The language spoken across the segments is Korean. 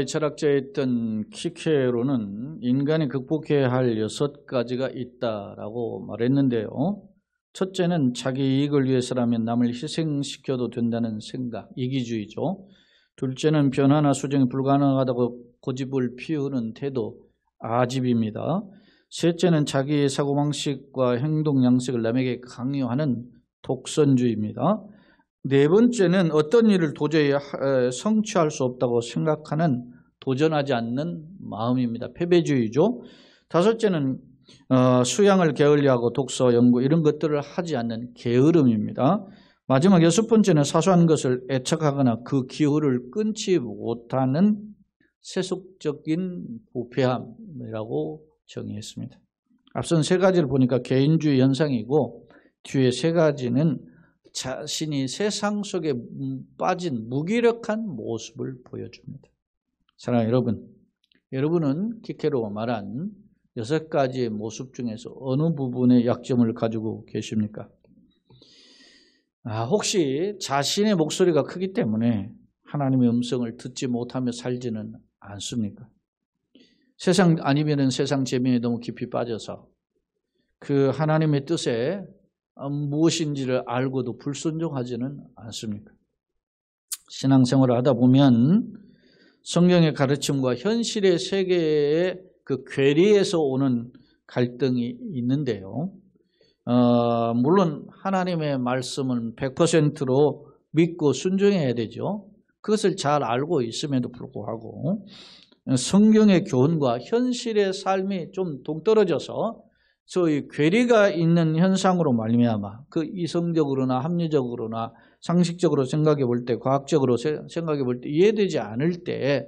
철학자였던 키케로는 인간이 극복해야 할 6가지가 있다라고 말했는데요. 첫째는 자기 이익을 위해서라면 남을 희생시켜도 된다는 생각, 이기주의죠. 둘째는 변화나 수정이 불가능하다고 고집을 피우는 태도, 아집입니다. 셋째는 자기의 사고방식과 행동 양식을 남에게 강요하는 독선주의입니다. 네 번째는 어떤 일을 도저히 성취할 수 없다고 생각하는 도전하지 않는 마음입니다. 패배주의죠. 다섯째는 수양을 게을리하고 독서, 연구 이런 것들을 하지 않는 게으름입니다. 마지막 6번째는 사소한 것을 애착하거나 그 기호를 끊지 못하는 세속적인 부패함이라고 정의했습니다. 앞선 3가지를 보니까 개인주의 현상이고 뒤에 3가지는 자신이 세상 속에 빠진 무기력한 모습을 보여줍니다. 사랑하는 여러분, 여러분은 키케로 말한 6가지의 모습 중에서 어느 부분의 약점을 가지고 계십니까? 혹시 자신의 목소리가 크기 때문에 하나님의 음성을 듣지 못하며 살지는 않습니까? 세상 아니면은 세상 재미에 너무 깊이 빠져서 그 하나님의 뜻에 무엇인지를 알고도 불순종하지는 않습니까? 신앙생활을 하다 보면 성경의 가르침과 현실의 세계의 그 괴리에서 오는 갈등이 있는데요. 물론 하나님의 말씀은 100%로 믿고 순종해야 되죠. 그것을 잘 알고 있음에도 불구하고 성경의 교훈과 현실의 삶이 좀 동떨어져서 소위 괴리가 있는 현상으로 말미암아 그 이성적으로나 합리적으로나 상식적으로 생각해 볼 때, 과학적으로 생각해 볼 때 이해되지 않을 때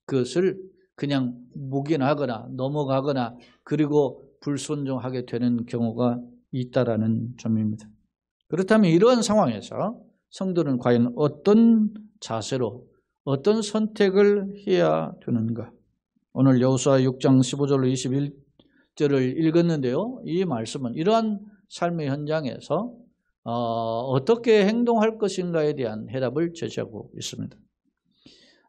그것을 그냥 묵인하거나 넘어가거나 그리고 불순종하게 되는 경우가 있다라는 점입니다. 그렇다면 이러한 상황에서 성도는 과연 어떤 자세로 어떤 선택을 해야 되는가? 오늘 여호수아 6장 15절로 21절을 읽었는데요. 이 말씀은 이러한 삶의 현장에서 어떻게 행동할 것인가에 대한 해답을 제시하고 있습니다.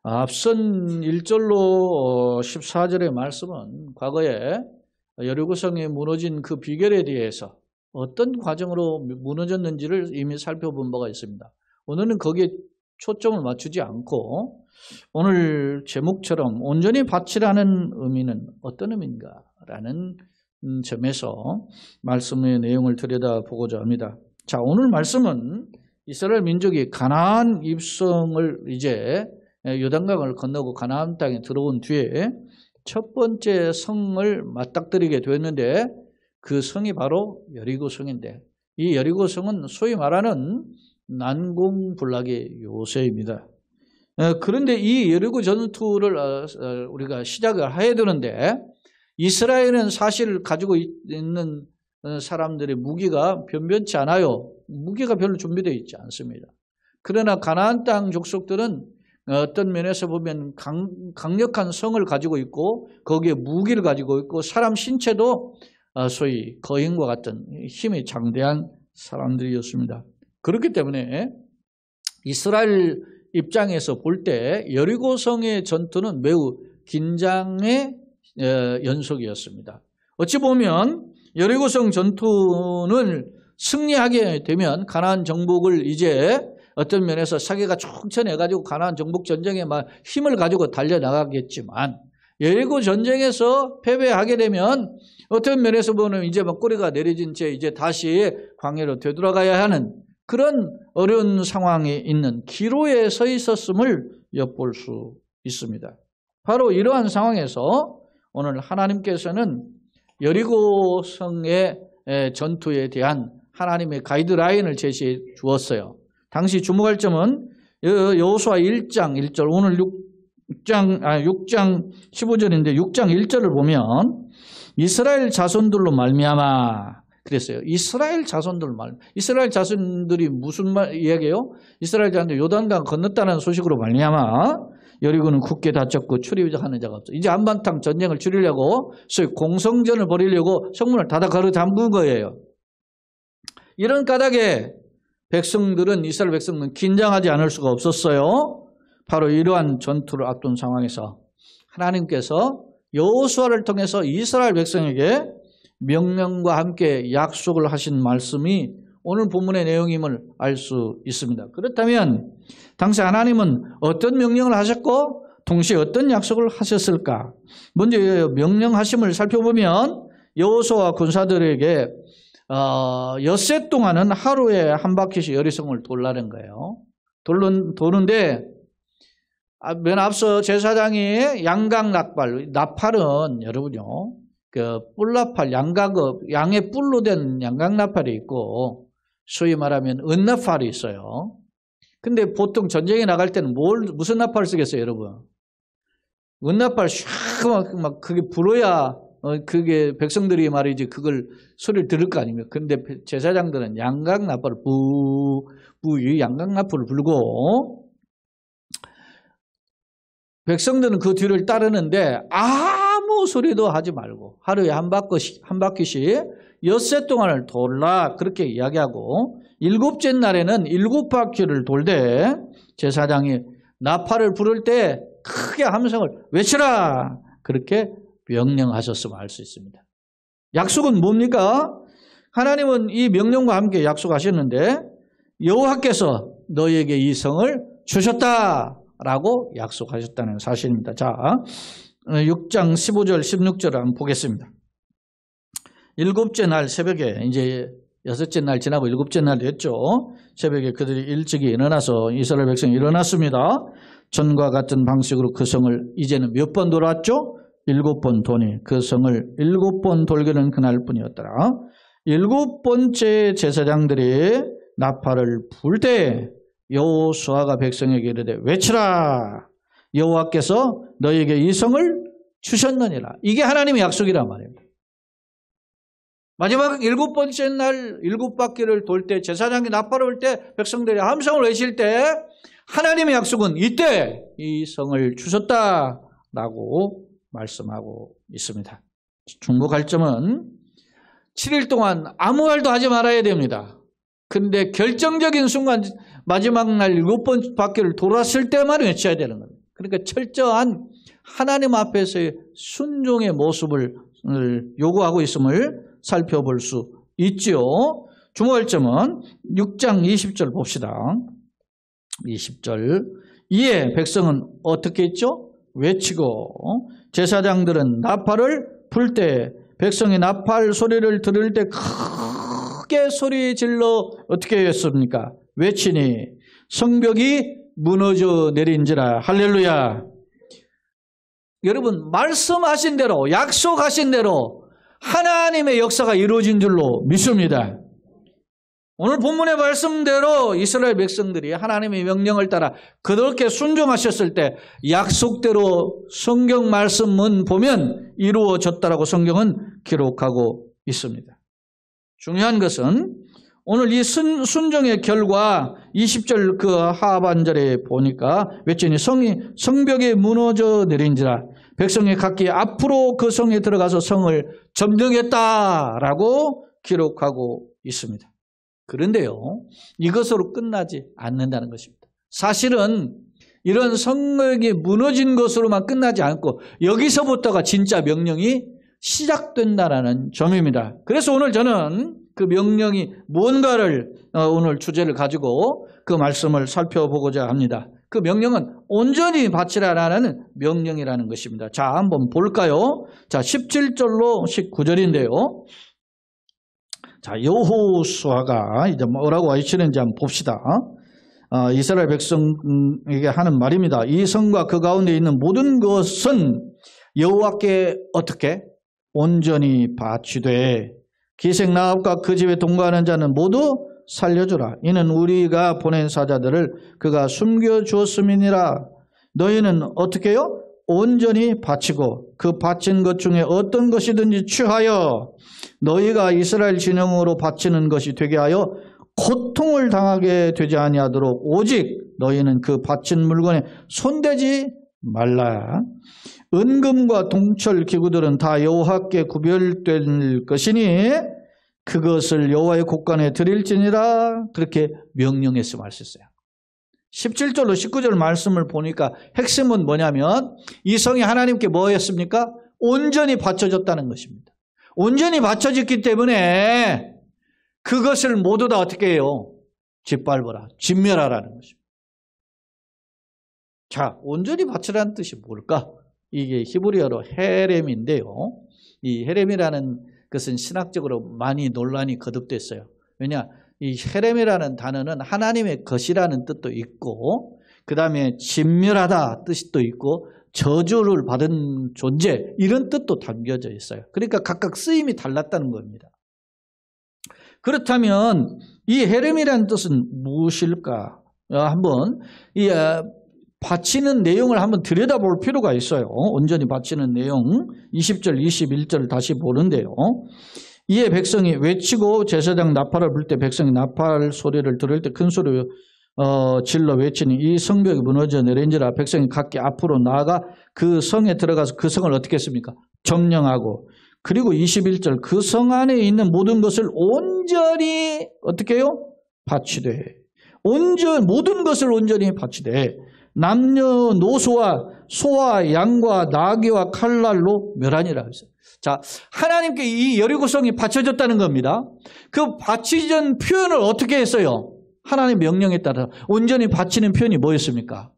앞선 1절로 14절의 말씀은 과거에 여리고성이 무너진 그 비결에 대해서 어떤 과정으로 무너졌는지를 이미 살펴본 바가 있습니다. 오늘은 거기에 초점을 맞추지 않고 오늘 제목처럼 온전히 바치라는 의미는 어떤 의미인가라는 점에서 말씀의 내용을 들여다보고자 합니다. 자, 오늘 말씀은 이스라엘 민족이 가나안 입성을 이제 요단강을 건너고 가나안 땅에 들어온 뒤에 첫 번째 성을 맞닥뜨리게 되었는데 그 성이 바로 여리고성인데 이 여리고성은 소위 말하는 난공불락의 요새입니다. 그런데 이 여리고 전투를 우리가 시작을 해야 되는데 이스라엘은 사실 가지고 있는 사람들의 무기가 변변치 않아요. 무기가 별로 준비되어 있지 않습니다. 그러나 가나안 땅 족속들은 어떤 면에서 보면 강력한 성을 가지고 있고 거기에 무기를 가지고 있고 사람 신체도 소위 거인과 같은 힘이 장대한 사람들이었습니다. 그렇기 때문에 이스라엘 입장에서 볼 때 여리고성의 전투는 매우 긴장의 연속이었습니다. 어찌 보면 여리고성 전투를 승리하게 되면 가나안 정복을 이제 어떤 면에서 사기가 총천해가지고 가나안 정복 전쟁에 막 힘을 가지고 달려나가겠지만 여리고 전쟁에서 패배하게 되면 어떤 면에서 보면 이제 막 꼬리가 내려진 채 이제 다시 광야로 되돌아가야 하는 그런 어려운 상황에 있는 기로에 서 있었음을 엿볼 수 있습니다. 바로 이러한 상황에서 오늘 하나님께서는 여리고성의 전투에 대한 하나님의 가이드라인을 제시해 주었어요. 당시 주목할 점은 여호수아 1장 1절 오늘 6장 15절인데 6장 1절을 보면 이스라엘 자손들로 말미암아 그랬어요. 이스라엘 자손들 이스라엘 자손들이 무슨 이야기예요? 이스라엘 자손들이 요단강 건넜다는 소식으로 말미암아 여리고는 굳게 닫혔고 출입하는 자가 없어. 이제 한바탕 전쟁을 치르려고 소위 공성전을 벌이려고 성문을 닫아 걸어 잠근 거예요. 이런 까닭에 백성들은 이스라엘 백성들은 긴장하지 않을 수가 없었어요. 바로 이러한 전투를 앞둔 상황에서 하나님께서 여호수아를 통해서 이스라엘 백성에게 명령과 함께 약속을 하신 말씀이 오늘 본문의 내용임을 알 수 있습니다. 그렇다면 당시 하나님은 어떤 명령을 하셨고 동시에 어떤 약속을 하셨을까? 먼저 명령하심을 살펴보면 여호수아와 군사들에게 엿새 동안은 하루에 한 바퀴씩 여리성을 돌라는 거예요. 도는데 맨 앞서 제사장이 양각 나팔은 여러분요, 그 뿔나팔, 양의 뿔로 된 양각 나팔이 있고 소위 말하면 은나팔이 있어요. 근데 보통 전쟁에 나갈 때는 무슨 나팔을 쓰겠어요, 여러분? 은나팔 샥 막 그게 불어야 그게 백성들이 말이지 그걸 소리를 들을 거 아닙니까? 근데 제사장들은 양각 나팔을 이 양각 나팔을 불고 백성들은 그 뒤를 따르는데 아무 소리도 하지 말고 하루에 한 바퀴씩 엿새 동안을 돌라 그렇게 이야기하고 일곱째 날에는 7바퀴를 돌되 제사장이 나팔을 부를 때 크게 함성을 외치라 그렇게 명령하셨음을 알 수 있습니다. 약속은 뭡니까? 하나님은 이 명령과 함께 약속하셨는데 여호와께서 너희에게 이 성을 주셨다라고 약속하셨다는 사실입니다. 자, 6장 15절 16절을 한번 보겠습니다. 7째 날 새벽에 이제 6째 날 지나고 7째 날 됐죠. 새벽에 그들이 일찍이 일어나서 이스라엘 백성이 일어났습니다. 전과 같은 방식으로 그 성을 이제는 몇 번 돌았죠? 7번 도니 그 성을 7번 돌기는 그날뿐이었더라. 7번째 제사장들이 나팔을 불 때 여호수아가 백성에게 이르되 외치라 여호와께서 너희에게 이 성을 주셨느니라. 이게 하나님의 약속이란 말입니다. 마지막 7번째 날 7바퀴를 돌 때 제사장이 나팔을 불 때 백성들이 함성을 외칠 때 하나님의 약속은 이때 이 성을 주셨다라고 말씀하고 있습니다. 중복할 점은 7일 동안 아무 말도 하지 말아야 됩니다. 그런데 결정적인 순간 마지막 날 7번 바퀴를 돌았을 때만 외쳐야 되는 겁니다. 그러니까 철저한 하나님 앞에서의 순종의 모습을 요구하고 있음을 살펴볼 수 있지요. 주목할 점은 6장 20절 봅시다. 20절 이에 백성은 어떻게 했죠? 외치고 제사장들은 나팔을 불 때 백성이 나팔 소리를 들을 때 크게 소리 질러 어떻게 했습니까? 외치니 성벽이 무너져 내린지라. 할렐루야. 여러분 말씀하신 대로 약속하신 대로 하나님의 역사가 이루어진 줄로 믿습니다. 오늘 본문의 말씀대로 이스라엘 백성들이 하나님의 명령을 따라 그렇게 순종하셨을 때 약속대로 성경 말씀은 보면 이루어졌다라고 성경은 기록하고 있습니다. 중요한 것은 오늘 이 순종의 결과 20절 그 하반절에 보니까 외치니 성벽이 무너져 내린지라 백성이 각기 앞으로 그 성에 들어가서 성을 점령했다라고 기록하고 있습니다. 그런데요, 이것으로 끝나지 않는다는 것입니다. 사실은 이런 성벽이 무너진 것으로만 끝나지 않고 여기서부터가 진짜 명령이 시작된다는 점입니다. 그래서 오늘 저는 그 명령이 뭔가를 오늘 주제를 가지고 그 말씀을 살펴보고자 합니다. 그 명령은 온전히 바치라라는 명령이라는 것입니다. 자, 한번 볼까요? 자, 17절로 19절인데요. 자, 여호수아가 이제 뭐라고 외치는지 한번 봅시다. 이스라엘 백성에게 하는 말입니다. 이 성과 그 가운데 있는 모든 것은 여호와께 어떻게? 온전히 바치되 기생 라합과 그 집에 동거하는 자는 모두 살려주라. 이는 우리가 보낸 사자들을 그가 숨겨주었음이니라. 너희는 어떻게 해요? 온전히 바치고 그 바친 것 중에 어떤 것이든지 취하여 너희가 이스라엘 진영으로 바치는 것이 되게 하여 고통을 당하게 되지 아니하도록 오직 너희는 그 바친 물건에 손대지 말라. 은금과 동철 기구들은 다 여호와께 구별될 것이니 그것을 여호와의 곳간에 드릴지니라. 그렇게 명령했음을 할 수 있어요. 17절로 19절 말씀을 보니까 핵심은 뭐냐면 이 성이 하나님께 뭐였습니까? 온전히 바쳐졌다는 것입니다. 온전히 바쳐졌기 때문에 그것을 모두 다 어떻게 해요? 짓밟아라, 진멸하라는 것입니다. 자, 온전히 바치라는 뜻이 뭘까? 이게 히브리어로 헤렘인데요. 이 헤렘이라는 것은 신학적으로 많이 논란이 거듭됐어요. 왜냐? 이 헤렘이라는 단어는 하나님의 것이라는 뜻도 있고 그 다음에 진멸하다 뜻도 있고 저주를 받은 존재 이런 뜻도 담겨져 있어요. 그러니까 각각 쓰임이 달랐다는 겁니다. 그렇다면 이 헤렘이라는 뜻은 무엇일까? 한번 이 바치는 내용을 한번 들여다볼 필요가 있어요. 온전히 바치는 내용 20절 21절 다시 보는데요. 이에 백성이 외치고 제사장 나팔을 불 때 백성이 나팔 소리를 들을 때 큰 소리로 질러 외치니 이 성벽이 무너져 내린지라 백성이 각기 앞으로 나아가 그 성에 들어가서 그 성을 어떻게 했습니까? 점령하고 그리고 21절 그 성 안에 있는 모든 것을 온전히 어떻게 해요? 바치되 모든 것을 온전히 바치되 남녀노소와 소와 양과 나귀와 칼날로 멸하니라 했어요. 자, 하나님께 이 여리고성이 바쳐졌다는 겁니다. 그 바치전 표현을 어떻게 했어요? 하나님의 명령에 따라 온전히 바치는 표현이 뭐였습니까?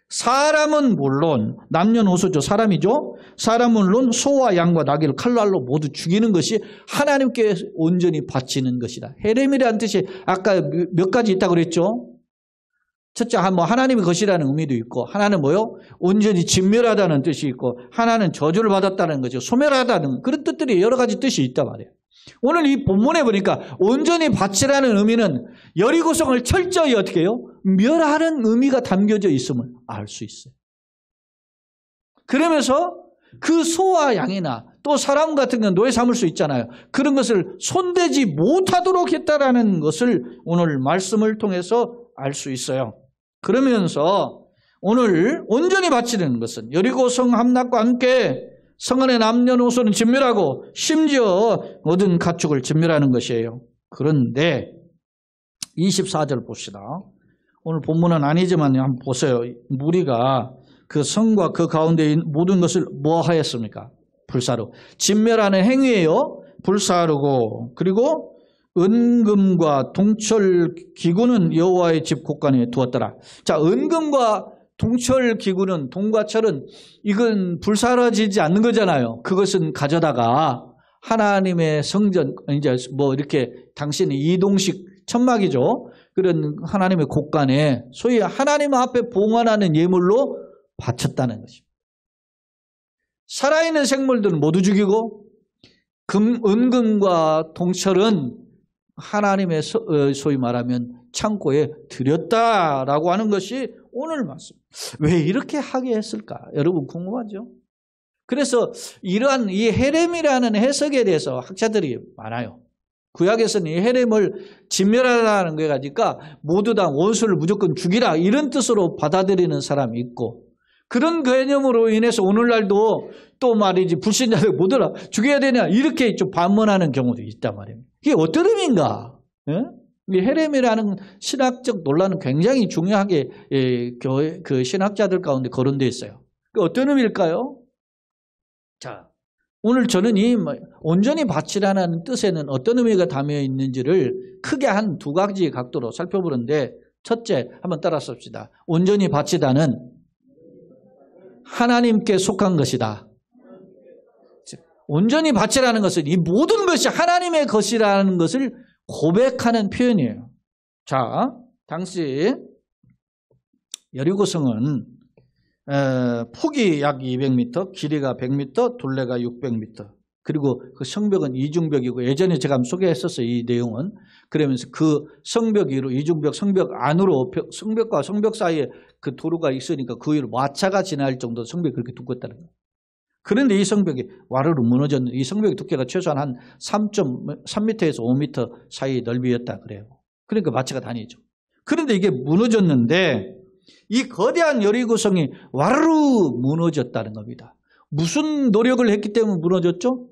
사람은 물론 남녀노소죠. 사람이죠. 사람은 물론 소와 양과 나귀를 칼날로 모두 죽이는 것이 하나님께 온전히 바치는 것이다. 헤렘이라는 뜻이 아까 몇 가지 있다고 그랬죠? 첫째, 하나님의 것이라는 의미도 있고, 하나는 뭐요? 온전히 진멸하다는 뜻이 있고, 하나는 저주를 받았다는 거죠. 소멸하다는 그런 뜻들이 여러 가지 뜻이 있단 말이에요. 오늘 이 본문에 보니까 온전히 바치라는 의미는 여리고성을 철저히 어떻게 해요? 멸하는 의미가 담겨져 있음을 알 수 있어요. 그러면서 그 소와 양이나 또 사람 같은 건 노예 삼을 수 있잖아요. 그런 것을 손대지 못하도록 했다라는 것을 오늘 말씀을 통해서 알 수 있어요. 그러면서 오늘 온전히 바치는 것은 여리고 성 함락과 함께 성 안의 남녀노소는 진멸하고 심지어 모든 가축을 진멸하는 것이에요. 그런데 24절 봅시다. 오늘 본문은 아니지만 한번 보세요. 무리가 그 성과 그 가운데 있는 모든 것을 뭐 하였습니까? 불사르고. 진멸하는 행위예요. 불사르고 그리고 은금과 동철 기구는 여호와의 집 곳간에 두었더라. 자, 은금과 동철 기구는 동과 철은 이건 불사라지지 않는 거잖아요. 그것은 가져다가 하나님의 성전 이제 뭐 이렇게 당신이 이동식 천막이죠. 그런 하나님의 곳간에 소위 하나님 앞에 봉헌하는 예물로 바쳤다는 것입니다. 살아있는 생물들은 모두 죽이고 은금과 동철은 하나님의 소위 말하면 창고에 들였다라고 하는 것이 오늘 말씀. 왜 이렇게 하게 했을까? 여러분 궁금하죠? 그래서 이러한 이 헤렘이라는 해석에 대해서 학자들이 많아요. 구약에서는 이 헤렘을 진멸하라는 게 가니까 모두 다 원수를 무조건 죽이라 이런 뜻으로 받아들이는 사람이 있고 그런 개념으로 인해서 오늘날도 또 말이지 불신자들 뭐더라 죽여야 되냐 이렇게 좀 반문하는 경우도 있단 말이에요. 이게 어떤 의미인가? 예? 이 헤렘이라는 신학적 논란은 굉장히 중요하게 그 신학자들 가운데 거론되어 있어요. 어떤 의미일까요? 자, 오늘 저는 이 온전히 바치라는 뜻에는 어떤 의미가 담겨 있는지를 크게 한 두 가지 각도로 살펴보는데 첫째, 한번 따라 씁시다. 온전히 바치다는 하나님께 속한 것이다. 온전히 바치라는 것은 이 모든 것이 하나님의 것이라는 것을 고백하는 표현이에요. 자, 당시 여리고성은 폭이 약 200m, 길이가 100m, 둘레가 600m. 그리고 그 성벽은 이중벽이고 예전에 제가 한번 소개했었어요. 이 내용은. 그러면서 그 성벽 위로 이중벽 성벽 안으로 성벽과 성벽 사이에 그 도로가 있으니까 그 위로 마차가 지날 정도로 성벽이 그렇게 두껍다는 거예요. 그런데 이 성벽이 와르르 무너졌는데 이 성벽의 두께가 최소한 한 3.3m에서 5m 사이 넓이였다 그래요. 그러니까 마차가 다니죠. 그런데 이게 무너졌는데 이 거대한 여리고성이 와르르 무너졌다는 겁니다. 무슨 노력을 했기 때문에 무너졌죠?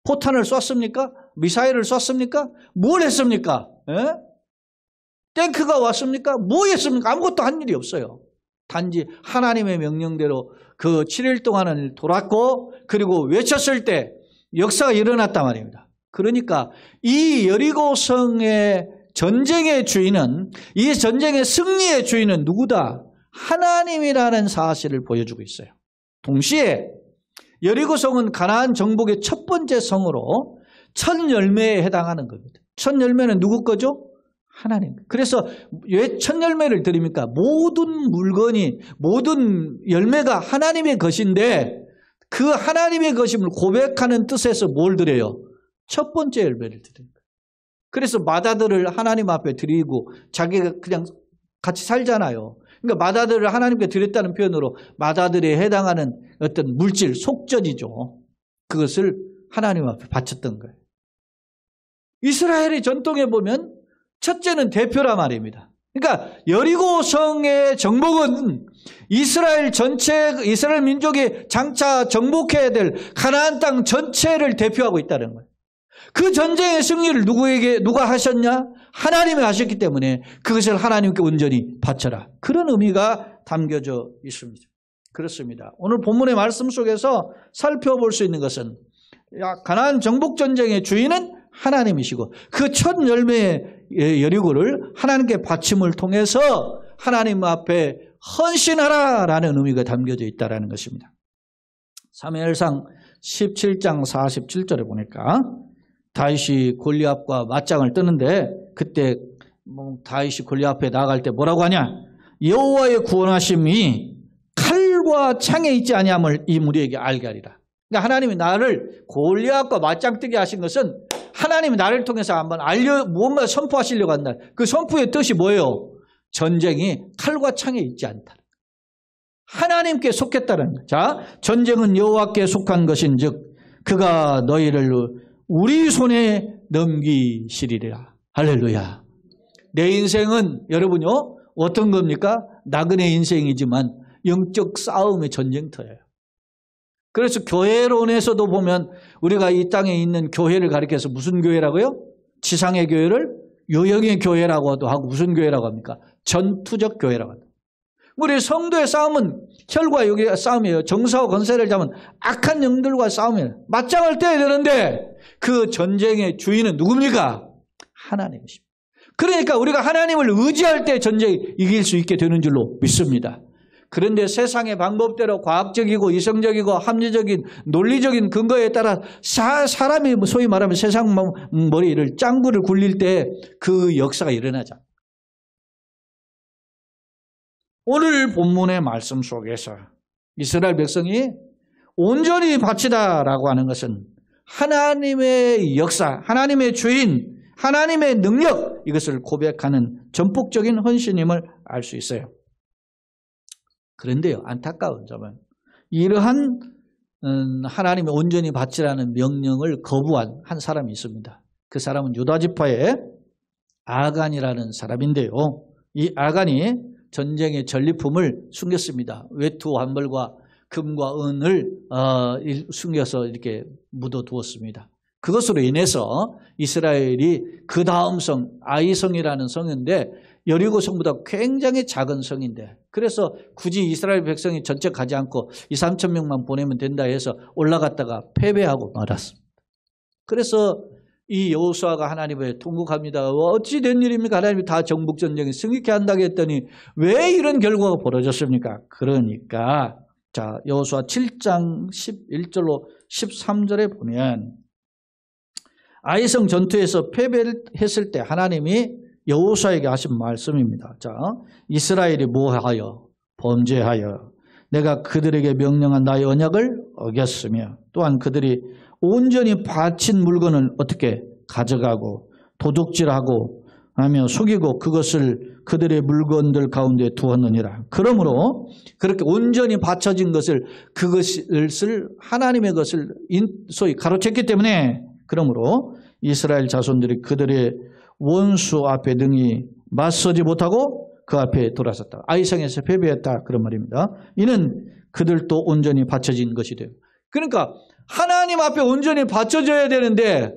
포탄을 쐈습니까? 미사일을 쐈습니까? 뭘 했습니까? 에? 탱크가 왔습니까? 뭐 했습니까? 아무것도 한 일이 없어요. 단지 하나님의 명령대로 그 7일 동안을 돌았고 그리고 외쳤을 때 역사가 일어났단 말입니다. 그러니까 이 여리고성의 전쟁의 주인은, 이 전쟁의 승리의 주인은 누구다? 하나님이라는 사실을 보여주고 있어요. 동시에 여리고성은 가나안 정복의 첫 번째 성으로 첫 열매에 해당하는 겁니다. 첫 열매는 누구 거죠? 하나님. 그래서 왜 첫 열매를 드립니까? 모든 물건이, 모든 열매가 하나님의 것인데 그 하나님의 것임을 고백하는 뜻에서 뭘 드려요? 첫 번째 열매를 드립니다. 그래서 맏아들을 하나님 앞에 드리고 자기가 그냥 같이 살잖아요. 그러니까 맏아들을 하나님께 드렸다는 표현으로 맏아들에 해당하는 어떤 물질, 속전이죠. 그것을 하나님 앞에 바쳤던 거예요. 이스라엘의 전통에 보면 첫째는 대표란 말입니다. 그러니까 여리고성의 정복은 이스라엘 전체, 이스라엘 민족이 장차 정복해야 될 가나안 땅 전체를 대표하고 있다는 거예요. 그 전쟁의 승리를 누가 하셨냐? 하나님이 하셨기 때문에 그것을 하나님께 온전히 바쳐라. 그런 의미가 담겨져 있습니다. 그렇습니다. 오늘 본문의 말씀 속에서 살펴볼 수 있는 것은 가나안 정복 전쟁의 주인은 하나님이시고 그 첫 열매의 여리고를 하나님께 바침을 통해서 하나님 앞에 헌신하라라는 의미가 담겨져 있다는 것입니다. 사무엘상 17장 47절에 보니까 다윗이 골리앗과 맞짱을 뜨는데 그때 다윗이 골리앗 앞에 나아갈 때 뭐라고 하냐? 여호와의 구원하심이 칼과 창에 있지 아니함을 이 무리에게 알게 하리라. 그러니까 하나님이 나를 골리앗과 맞짱 뜨게 하신 것은 하나님이 나를 통해서 한번 무언가 선포하시려고 한다. 그 선포의 뜻이 뭐예요? 전쟁이 칼과 창에 있지 않다. 하나님께 속했다는 것. 자, 전쟁은 여호와께 속한 것인즉 그가 너희를 우리 손에 넘기시리라. 할렐루야. 내 인생은 여러분요 어떤 겁니까? 나그네 인생이지만 영적 싸움의 전쟁터예요. 그래서 교회론에서도 보면 우리가 이 땅에 있는 교회를 가리켜서 무슨 교회라고요? 지상의 교회를 유형의 교회라고도 하고 무슨 교회라고 합니까? 전투적 교회라고 합니다. 우리 성도의 싸움은 혈과 육의 싸움이에요. 정사와 권세를 잡은 악한 영들과 싸움이에요. 맞짱을 떼야 되는데 그 전쟁의 주인은 누굽니까? 하나님이십니다. 그러니까 우리가 하나님을 의지할 때 전쟁이 이길 수 있게 되는 줄로 믿습니다. 그런데 세상의 방법대로 과학적이고 이성적이고 합리적인 논리적인 근거에 따라 사람이 소위 말하면 세상 머리를 짱구를 굴릴 때 그 역사가 일어나죠. 오늘 본문의 말씀 속에서 이스라엘 백성이 온전히 바치다라고 하는 것은 하나님의 역사, 하나님의 주인, 하나님의 능력 이것을 고백하는 전폭적인 헌신임을 알 수 있어요. 그런데요, 안타까운 점은 이러한 하나님의 온전히 바치라는 명령을 거부한 한 사람이 있습니다. 그 사람은 유다지파의 아간이라는 사람인데요. 이 아간이 전쟁의 전리품을 숨겼습니다. 외투 한벌과 금과 은을 숨겨서 이렇게 묻어두었습니다. 그것으로 인해서 이스라엘이 그 다음 성 아이성이라는 성인데 여리고성보다 굉장히 작은 성인데 그래서 굳이 이스라엘 백성이 전체 가지 않고 2~3천 명만 보내면 된다 해서 올라갔다가 패배하고 말았습니다. 그래서 이 여호수아가 하나님을 통곡합니다. 어찌 된 일입니까? 하나님이 다 정복전쟁에 승리케 한다고 했더니 왜 이런 결과가 벌어졌습니까? 그러니까 자 여호수아 7장 11절로 13절에 보면 아이성 전투에서 패배했을 때 하나님이 여호수아에게 하신 말씀입니다. 자, 이스라엘이 뭐하여 범죄하여 내가 그들에게 명령한 나의 언약을 어겼으며 또한 그들이 온전히 바친 물건을 어떻게 가져가고 도둑질하고 하며 속이고 그것을 그들의 물건들 가운데 두었느니라. 그러므로 그렇게 온전히 바쳐진 것을 그것을 하나님의 것을 소위 가로챘기 때문에 그러므로 이스라엘 자손들이 그들의 원수 앞에 능히 맞서지 못하고 그 앞에 돌아섰다. 아이성에서 패배했다. 그런 말입니다. 이는 그들도 온전히 바쳐진 것이 돼요. 그러니까 하나님 앞에 온전히 바쳐져야 되는데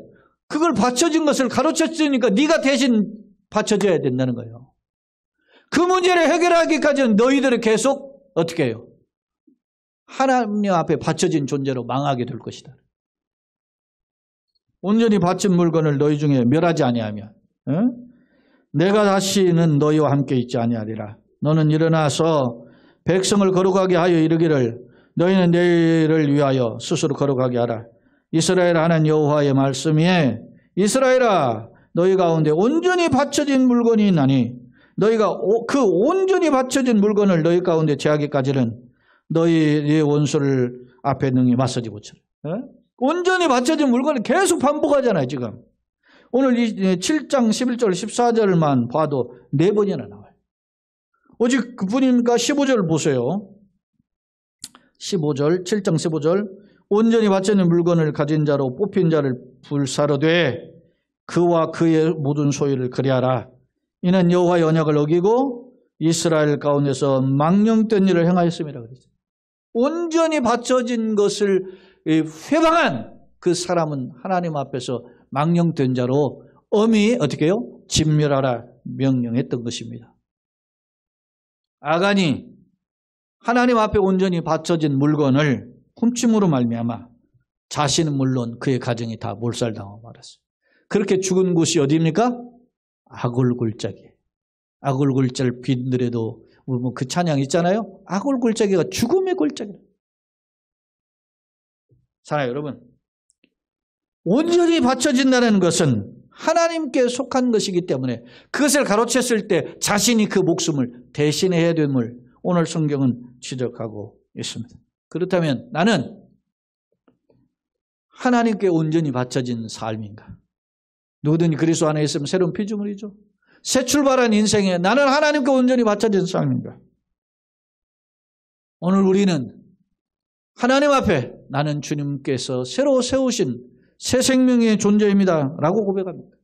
그걸 바쳐진 것을 가로챘으니까 네가 대신 받쳐줘야 된다는 거예요. 그 문제를 해결하기까지는 너희들이 계속 어떻게 해요? 하나님 앞에 받쳐진 존재로 망하게 될 것이다. 온전히 바친 물건을 너희 중에 멸하지 아니하면 내가 다시는 너희와 함께 있지 아니하리라. 너는 일어나서 백성을 거룩하게 하여 이르기를 너희는 내일을 위하여 스스로 거룩하게 하라. 이스라엘 하나님 여호와의 말씀이에 이스라엘아 너희 가운데 온전히 바쳐진 물건이 있나니 너희가 그 온전히 바쳐진 물건을 너희 가운데 제하기까지는 너희의 원수를 앞에 능히 맞서지 못하라. 온전히 바쳐진 물건을 계속 반복하잖아요. 지금 오늘 이 7장 11절 14절만 봐도 4번이나 나와요. 오직 그뿐입니까? 15절 보세요. 15절 7장 15절 온전히 바쳐진 물건을 가진 자로 뽑힌 자를 불사르되 그와 그의 모든 소유를 그리하라. 이는 여호와의 언약을 어기고 이스라엘 가운데서 망령된 일을 행하였습니다. 그랬어요. 온전히 바쳐진 것을 회방한 그 사람은 하나님 앞에서 망령된 자로 엄히 어떻게 해요? 진멸하라 명령했던 것입니다. 아간이 하나님 앞에 온전히 바쳐진 물건을 훔침으로 말미암아 자신은 물론 그의 가정이 다 몰살당하고 말았어요. 그렇게 죽은 곳이 어디입니까? 아골골짜기. 아골골짜기를 빈들에도 그 찬양 있잖아요. 아골골짜기가 죽음의 골짜기. 사랑하는 여러분, 온전히 바쳐진다는 것은 하나님께 속한 것이기 때문에 그것을 가로챘을 때 자신이 그 목숨을 대신해야 됨을 오늘 성경은 지적하고 있습니다. 그렇다면 나는 하나님께 온전히 바쳐진 삶인가? 누구든지 그리스도 안에 있으면 새로운 피조물이죠. 새 출발한 인생에 나는 하나님께 온전히 바쳐진 삶인가? 오늘 우리는 하나님 앞에 나는 주님께서 새로 세우신 새 생명의 존재입니다 라고 고백합니다.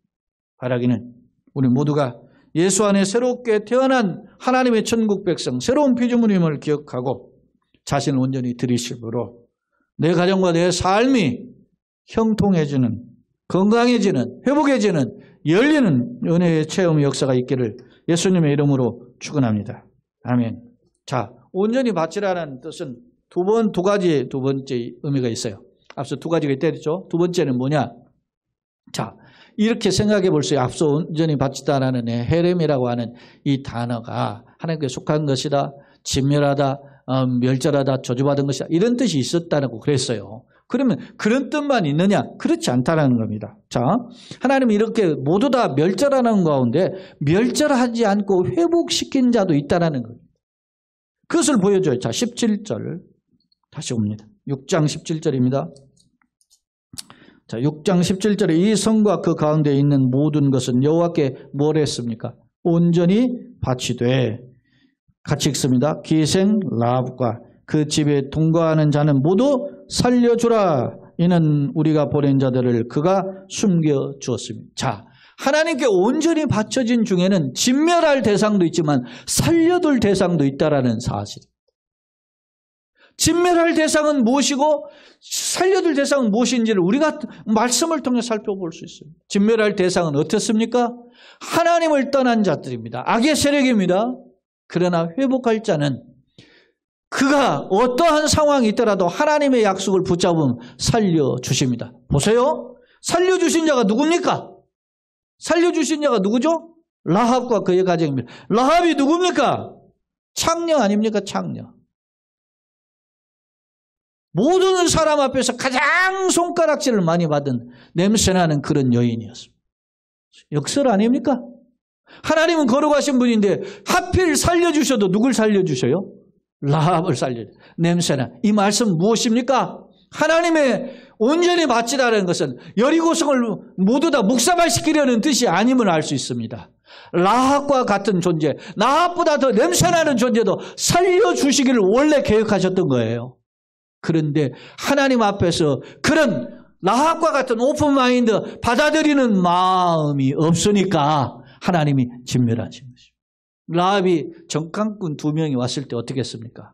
바라기는 우리 모두가 예수 안에 새롭게 태어난 하나님의 천국 백성, 새로운 피조물임을 기억하고 자신을 온전히 들이심으로 내 가정과 내 삶이 형통해지는, 건강해지는, 회복해지는, 열리는 은혜의 체험의 역사가 있기를 예수님의 이름으로 축원합니다. 아멘. 자, 온전히 바치라는 뜻은 두 번째 의미가 있어요. 앞서 2가지가 있다랬죠. 두 번째는 뭐냐? 자, 이렇게 생각해 볼 수 있어요. 앞서 온전히 바치다라는 헤렘이라고 하는 이 단어가 하나님께 속한 것이다, 진멸하다, 멸절하다, 저주받은 것이다 이런 뜻이 있었다고 그랬어요. 그러면 그런 뜻만 있느냐? 그렇지 않다는 겁니다. 자, 하나님은 이렇게 모두 다 멸절하는 가운데 멸절하지 않고 회복시킨 자도 있다는 겁니다. 그것을 보여줘요. 자, 17절 다시 옵니다. 6장 17절입니다. 자, 6장 17절에 이 성과 그 가운데 있는 모든 것은 여호와께 뭘 했습니까? 온전히 바치되 같이 읽습니다. 기생 라합과 그 집에 통과하는 자는 모두 살려주라. 이는 우리가 보낸 자들을 그가 숨겨주었습니다. 자, 하나님께 온전히 바쳐진 중에는 진멸할 대상도 있지만 살려둘 대상도 있다라는 사실. 진멸할 대상은 무엇이고 살려둘 대상은 무엇인지를 우리가 말씀을 통해 살펴볼 수 있어요. 진멸할 대상은 어떻습니까? 하나님을 떠난 자들입니다. 악의 세력입니다. 그러나 회복할 자는 그가 어떠한 상황이 있더라도 하나님의 약속을 붙잡으면 살려주십니다. 보세요. 살려주신 자가 누굽니까? 살려주신 자가 누구죠? 라합과 그의 가정입니다. 라합이 누굽니까? 창녀 아닙니까? 창녀. 모든 사람 앞에서 가장 손가락질을 많이 받은 냄새나는 그런 여인이었습니다. 역설 아닙니까? 하나님은 거룩하신 분인데 하필 살려주셔도 누굴 살려주셔요? 라합을 살려줘요. 냄새나. 이 말씀 무엇입니까? 하나님의 온전히 바치라는 것은 여리고성을 모두 다 묵사발시키려는 뜻이 아님을 알 수 있습니다. 라합과 같은 존재, 라합보다 더 냄새나는 존재도 살려주시기를 원래 계획하셨던 거예요. 그런데 하나님 앞에서 그런 라합과 같은 오픈마인드 받아들이는 마음이 없으니까 하나님이 진멸하신 것입니다. 라합이 정탐꾼 2명이 왔을 때 어떻게 했습니까?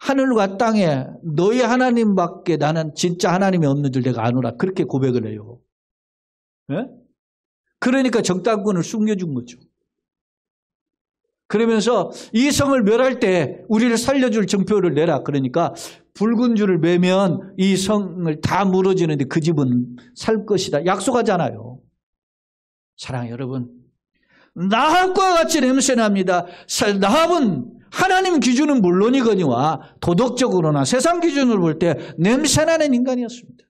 하늘과 땅에 너희 하나님밖에 나는 진짜 하나님이 없는 줄 내가 아노라 그렇게 고백을 해요. 네? 그러니까 정탐꾼을 숨겨준 거죠. 그러면서 이 성을 멸할 때 우리를 살려줄 증표를 내라. 그러니까 붉은 줄을 매면 이 성을 다 무너지는데 그 집은 살 것이다. 약속하잖아요. 사랑하는 여러분, 나합과 같이 냄새납니다. 나합은 하나님 기준은 물론이거니와 도덕적으로나 세상 기준으로 볼 때 냄새나는 인간이었습니다.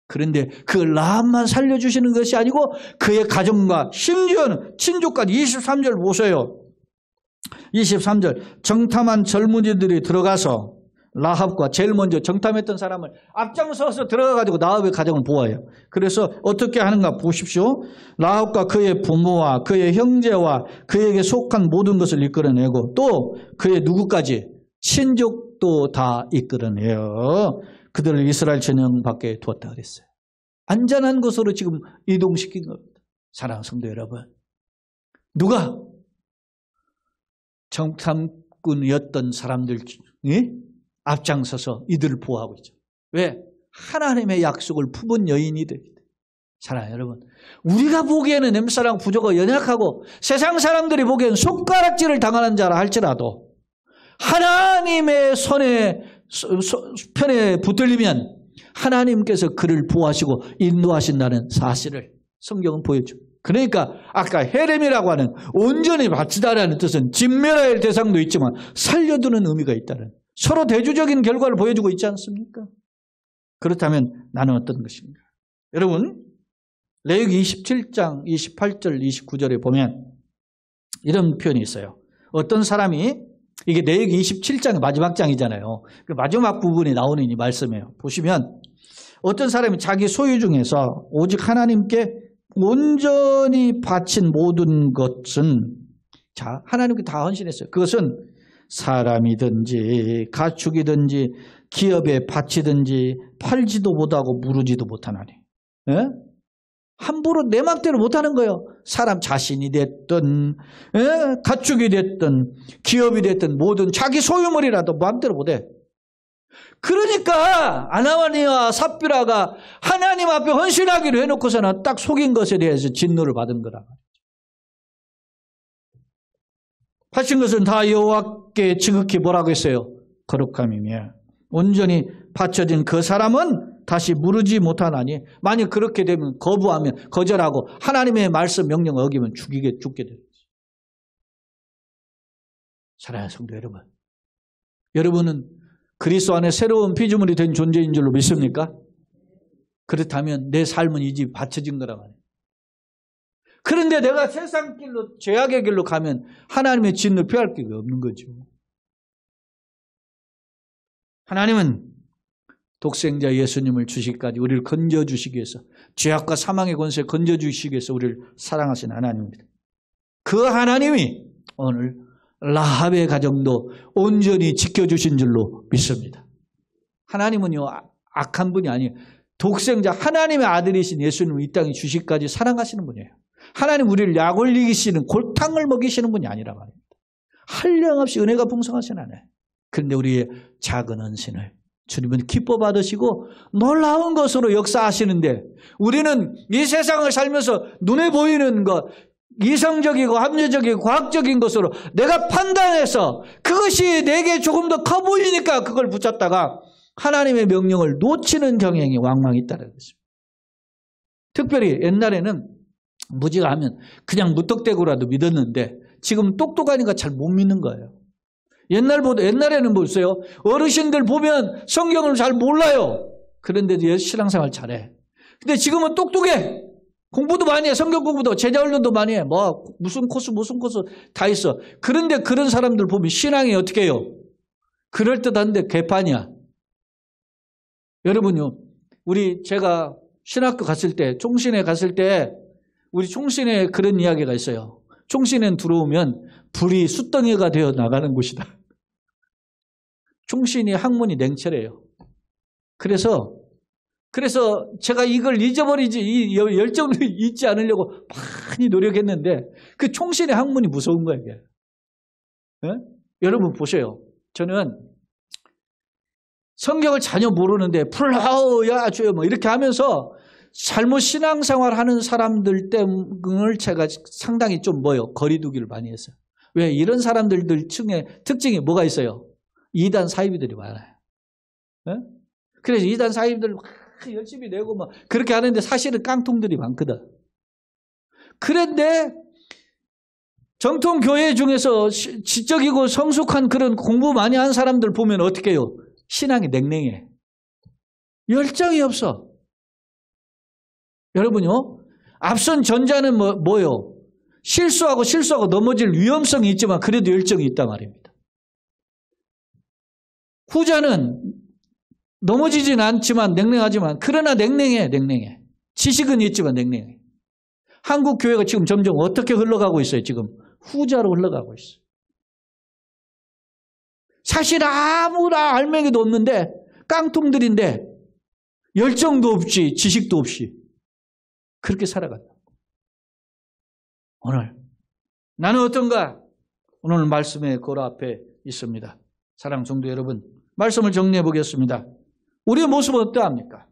그런데 그 라합만 살려주시는 것이 아니고 그의 가정과 심지어는 친족까지 23절 보세요. 23절 정탐한 젊은이들이 들어가서 라합과 제일 먼저 정탐했던 사람을 앞장서서 들어가가지고 라합의 가정을 보아요. 그래서 어떻게 하는가 보십시오. 라합과 그의 부모와 그의 형제와 그에게 속한 모든 것을 이끌어내고 또 그의 누구까지 친족도 다 이끌어내요. 그들을 이스라엘 전령 밖에 두었다 그랬어요. 안전한 곳으로 지금 이동시킨 겁니다. 사랑하는 성도 여러분, 누가 정탐꾼이었던 사람들 중에 앞장서서 이들을 보호하고 있죠. 왜? 하나님의 약속을 품은 여인이 됩니다. 사랑하는 여러분, 우리가 보기에는 냄새나고 부족하고 연약하고 세상 사람들이 보기에는 손가락질을 당하는 자라 할지라도 하나님의 편에 붙들리면 하나님께서 그를 보호하시고 인도하신다는 사실을 성경은 보여줍니다. 그러니까 아까 헤렘이라고 하는 온전히 바치다라는 뜻은 진멸할 대상도 있지만 살려두는 의미가 있다는 서로 대조적인 결과를 보여주고 있지 않습니까? 그렇다면 나는 어떤 것인가? 여러분, 레위기 27장 28절 29절에 보면 이런 표현이 있어요. 어떤 사람이, 이게 레위기 27장의 마지막 장이잖아요. 그 마지막 부분에 나오는 이 말씀이에요. 보시면 어떤 사람이 자기 소유 중에서 오직 하나님께 온전히 바친 모든 것은, 자, 하나님께 다 헌신했어요. 그것은 사람이든지 가축이든지 기업에 바치든지 팔지도 못하고 무르지도 못하나니. 예? 함부로 내 맘대로 못하는 거예요. 사람 자신이 됐든 가축이 됐든 기업이 됐든 모든 자기 소유물이라도 마음대로 못해. 그러니까 아나니와 삽비라가 하나님 앞에 헌신하기로 해놓고서는 딱 속인 것에 대해서 진노를 받은 거라. 바친 것은 다 여호와께 지극히 뭐라고 했어요? 거룩함이며 온전히 바쳐진 그 사람은 다시 무르지 못하나니 만약 그렇게 되면 거부하면 거절하고 하나님의 말씀 명령을 어기면 죽게 되는 거죠. 사랑하는 성도 여러분, 여러분은 그리스도 안에 새로운 피조물이 된 존재인 줄로 믿습니까? 그렇다면 내 삶은 이 집 바쳐진 거란 말이에요. 그런데 내가 세상 길로 죄악의 길로 가면 하나님의 진노를 피할 기가 없는 거죠. 하나님은 독생자 예수님을 주시기까지 우리를 건져주시기 위해서 죄악과 사망의 권세에 건져주시기 위해서 우리를 사랑하신 하나님입니다. 그 하나님이 오늘 라합의 가정도 온전히 지켜주신 줄로 믿습니다. 하나님은요, 악한 분이 아니에요. 독생자 하나님의 아들이신 예수님을 이 땅에 주시기까지 사랑하시는 분이에요. 하나님 우리를 약 올리시는 골탕을 먹이시는 분이 아니라 말입니다. 한량없이 은혜가 풍성하신 하나님. 그런데 우리의 작은 헌신을 주님은 기뻐 받으시고 놀라운 것으로 역사하시는데 우리는 이 세상을 살면서 눈에 보이는 것, 이성적이고 합리적이고 과학적인 것으로 내가 판단해서 그것이 내게 조금 더 커 보이니까 그걸 붙잡다가 하나님의 명령을 놓치는 경향이 왕왕 있다는 것입니다. 특별히 옛날에는 무지가 하면 그냥 무턱대고라도 믿었는데 지금 똑똑하니까 잘 못 믿는 거예요. 옛날에는 보세요. 어르신들 보면 성경을 잘 몰라요. 그런데도 신앙생활 잘해. 근데 지금은 똑똑해. 공부도 많이 해. 성경 공부도 제자 훈련도 많이 해. 뭐 무슨 코스 다 있어. 그런데 그런 사람들 보면 신앙이 어떻게 해요? 그럴듯한데 개판이야. 여러분요. 제가 신학교 갔을 때 총신에 갔을 때 우리 총신에 그런 이야기가 있어요. 총신에 들어오면 불이 숯덩이가 되어 나가는 곳이다. 총신이 학문이 냉철해요. 그래서 제가 이걸 잊어버리지, 이 열정을 잊지 않으려고 많이 노력했는데 그 총신의 학문이 무서운 거예요. 이게. 네? 여러분 보세요. 저는 성경을 전혀 모르는데 풀하우야 주여 뭐 이렇게 하면서 잘못 신앙생활 하는 사람들 때문에 제가 상당히 좀 거리두기를 많이 했어요. 왜? 이런 사람들 중에 특징이 뭐가 있어요? 이단 사이비들이 많아요. 네? 그래서 이단 사이비들 막 열심히 내고 막 그렇게 하는데 사실은 깡통들이 많거든. 그런데 정통 교회 중에서 지적이고 성숙한 그런 공부 많이 한 사람들 보면 어떻게 해요? 신앙이 냉랭해. 열정이 없어. 여러분요, 앞선 전자는 뭐요? 실수하고 넘어질 위험성이 있지만 그래도 열정이 있단 말입니다. 후자는 넘어지진 않지만 냉랭하지만 그러나 냉랭해. 지식은 있지만 냉랭해. 한국 교회가 지금 점점 어떻게 흘러가고 있어요? 지금 후자로 흘러가고 있어요. 사실 아무나 알맹이도 없는데 깡통들인데 열정도 없이 지식도 없이 그렇게 살아간다. 오늘 나는 어떤가? 오늘 말씀의 고라 앞에 있습니다. 사랑하는 성도 여러분, 말씀을 정리해 보겠습니다. 우리의 모습은 어떠합니까?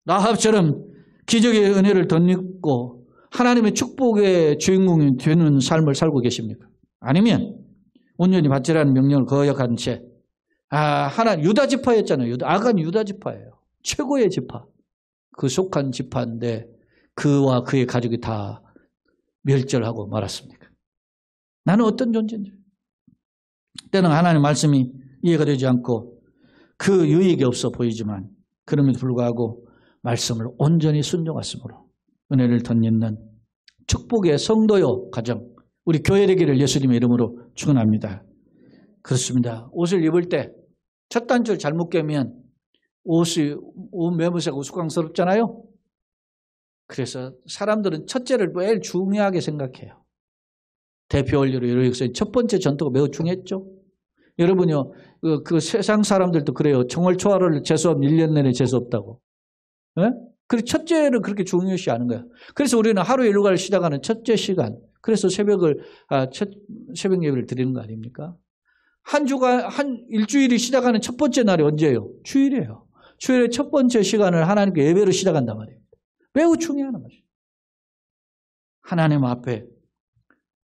라합처럼 기적의 은혜를 덧입고 하나님의 축복의 주인공이 되는 삶을 살고 계십니까? 아니면 온전히 받지라는 명령을 거역한 채 유다 지파였잖아요. 악한 유다 지파예요. 최고의 지파. 그 속한 지파인데 그와 그의 가족이 다 멸절하고 말았습니까? 나는 어떤 존재인지. 때는 하나님의 말씀이 이해가 되지 않고 그 유익이 없어 보이지만 그럼에도 불구하고 말씀을 온전히 순종하심으로 은혜를 덧입는 축복의 성도요 가정, 우리 교회 되기를 예수님의 이름으로 축원합니다. 그렇습니다. 옷을 입을 때 첫 단추를 잘못 깨면 옷 매무새가 우스꽝스럽잖아요. 그래서 사람들은 첫째를 매일 중요하게 생각해요. 대표 원리로 여기서 첫 번째 전도가 매우 중요했죠. 여러분요, 그 세상 사람들도 그래요. 청월초하를 재수하면 1년 내내 재수없다고. 네? 그래서 첫째를 그렇게 중요시 하는 거야. 그래서 우리는 하루 일과를 시작하는 첫째 시간. 그래서 새벽 예배를 드리는 거 아닙니까? 일주일이 시작하는 첫 번째 날이 언제예요? 주일이에요. 주일의 첫 번째 시간을 하나님께 예배로 시작한단 말이에요. 매우 중요한 거죠. 하나님 앞에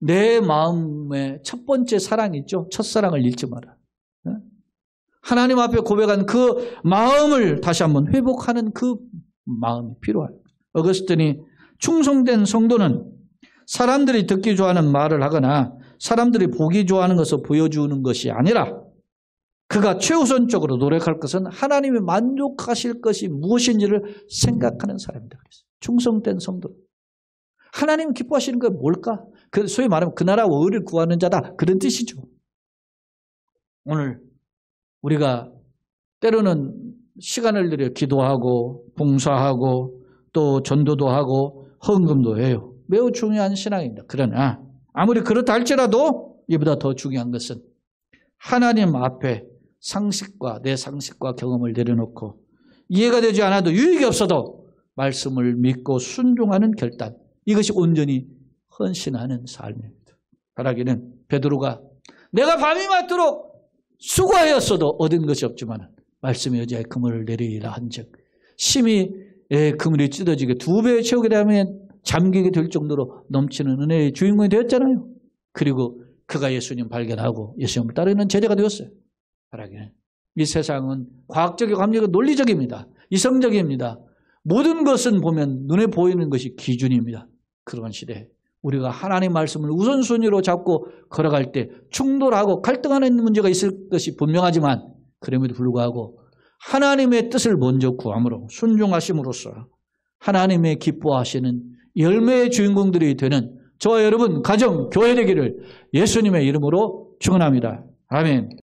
내 마음의 첫 번째 사랑이 있죠. 첫사랑을 잃지 마라. 하나님 앞에 고백한 그 마음을 다시 한번 회복하는 그 마음이 필요해요. 어거스틴이 충성된 성도는 사람들이 듣기 좋아하는 말을 하거나 사람들이 보기 좋아하는 것을 보여주는 것이 아니라 그가 최우선적으로 노력할 것은 하나님이 만족하실 것이 무엇인지를 생각하는 사람이다. 충성된 성도. 하나님 기뻐하시는 건 뭘까? 소위 말하면 그 나라와 의를 구하는 자다. 그런 뜻이죠. 오늘 우리가 때로는 시간을 들여 기도하고 봉사하고 또 전도도 하고 헌금도 해요. 매우 중요한 신앙입니다. 그러나 아무리 그렇다 할지라도 이보다 더 중요한 것은 하나님 앞에 내 상식과 경험을 내려놓고 이해가 되지 않아도 유익이 없어도 말씀을 믿고 순종하는 결단. 이것이 온전히 헌신하는 삶입니다. 바라기는 베드로가 내가 밤이 맞도록 수고하였어도 얻은 것이 없지만 말씀의 여자의 그물을 내리라 한즉 심히 그물이 찢어지게 2배 채우게 되면 잠기게 될 정도로 넘치는 은혜의 주인공이 되었잖아요. 그리고 그가 예수님 발견하고 예수님을 따르는 제자가 되었어요. 바라기는 이 세상은 과학적이고 합리적이고 논리적입니다. 이성적입니다. 모든 것은 보면 눈에 보이는 것이 기준입니다. 그런 시대에 우리가 하나님 말씀을 우선순위로 잡고 걸어갈 때 충돌하고 갈등하는 문제가 있을 것이 분명하지만 그럼에도 불구하고 하나님의 뜻을 먼저 구함으로 순종하심으로써 하나님의 기뻐하시는 열매의 주인공들이 되는 저와 여러분 가정, 교회 되기를 예수님의 이름으로 축원합니다. 아멘.